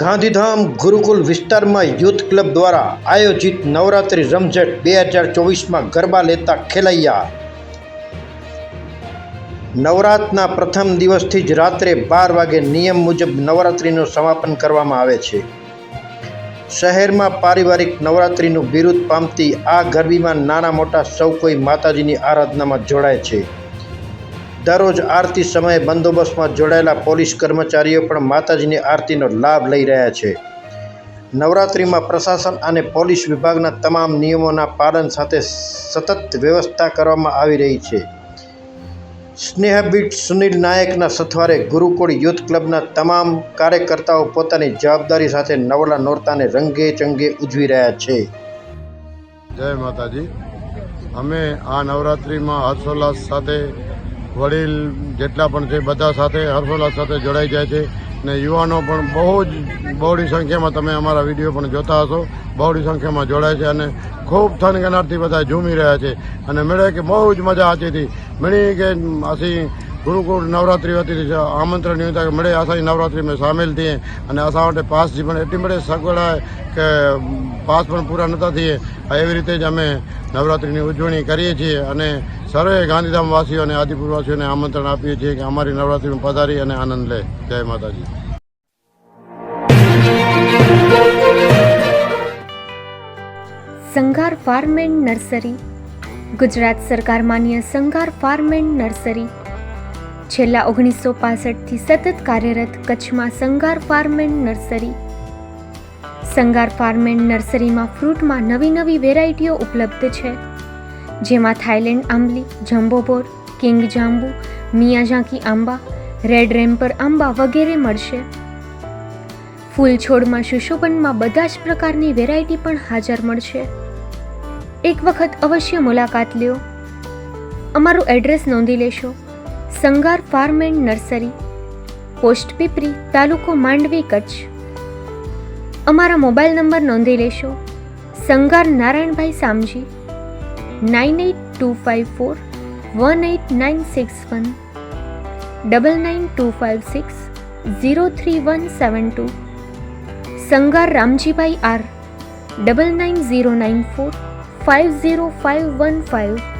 ગાંધીધામ ગુરુકુલ વિસ્તારમાં youth club દ્વારા આયોજિત નવરાત્રિ રમઝટ 2024માં ગરબા લેતા ખેલૈયા. નવરાત્રના પ્રથમ દિવસથી જ રાત્રે 12 વાગે નિયમ મુજબ નવરાત્રિનું સમાપન કરવામાં આવે છે. શહેરમાં પારિવારિક નવરાત્રિનું બિરુદ પામતી આ ગરબીમાં નાના મોટા સૌ કોઈ માતાજીની આરાધનામાં જોડાય છે. દરરોજ આરતી સમયે બંદોબસ્તમાં જોડાયેલા પોલીસ કર્મચારીઓ પણ માતાજીની આરતીનો લાભ લઈ રહ્યા છે. નવરાત્રિમાં પ્રશાસન અને પોલીસ વિભાગના તમામ નિયમોના પાલન સાથે સતત વ્યવસ્થા કરવામાં આવી રહી છે. સ્નેહબીટ સુનિલ નાયકના સથવારે ગુરુકુળ યુથ ક્લબના તમામ કાર્યકર્તાઓ પોતાની જવાબદારી સાથે નવલા નોરતાને રંગે ચંગે ઉજવી રહ્યા છે. જય માતાજી. અમે આ નવરાત્રિમાં હર્ષોલ્લાસ સાથે વડીલ જેટલા પણ છે બધા સાથે હર્ષોલ્લાસ સાથે જોડાઈ જાય છે ને યુવાનો પણ બહોળી સંખ્યામાં તમે અમારા વિડીયો પણ જોતા હશો. બહોળી સંખ્યામાં જોડાય છે અને ખૂબ થનગનાટથી બધા ઝૂમી રહ્યા છે અને મળે કે બહુ જ મજા આવતી હતી. મળી કે અસી गुरुकुल नवरात्रि होती थी आमंत्रण नहीं होता कि मड़े असाई नवरात्रि में शामिल थे અને અસા માટે પાસ जी પણ એટલી મળે સગવડ કે પાસ પણ પૂરા નહોતા થઈએ. એવી રીતે જ અમે નવરાત્રિની ઉજવણી કરીએ છીએ અને સર્વે ગાંધીધામ વાસીઓ અને આદિપુર વાસીઓને આમંત્રણ આપીએ છીએ કે અમારી નવરાત્રિમાં પધારી અને આનંદ લે. જય માતાજી. સંઘાર ફાર્મ એન્ડ નર્સરી ગુજરાત સરકાર માન્ય સંઘાર ફાર્મ એન્ડ નર્સરી છેલ્લા 1965થી સતત કાર્યરત કચ્છમાં Sanghar farm and nursery. Sanghar farm and નર્સરીમાં ફ્રૂટમાં નવી વેરાયટીઓ ઉપલબ્ધ છે, જેમાં થાઈલેન્ડ આંબલી, જમ્બોબોર, કિંગ જાંબુ, મિયાઝાકી આંબા, રેડ રેમ્પર આંબા વગેરે મળશે. ફૂલ છોડમાં સુશોભનમાં બધા જ પ્રકારની વેરાયટી પણ હાજર મળશે. એક વખત અવશ્ય મુલાકાત લ્યો. અમારું એડ્રેસ નોંધી લેશો. Sanghar farm and nursery, post Pipri, તાલુકો માંડવી, કચ્છ. અમારા મોબાઈલ નંબર નોંધી લેશો. સંઘાર નારાયણભાઈ સામજી 9825418961 9925603172. સંઘાર રામજીભાઈ આર 9909450515.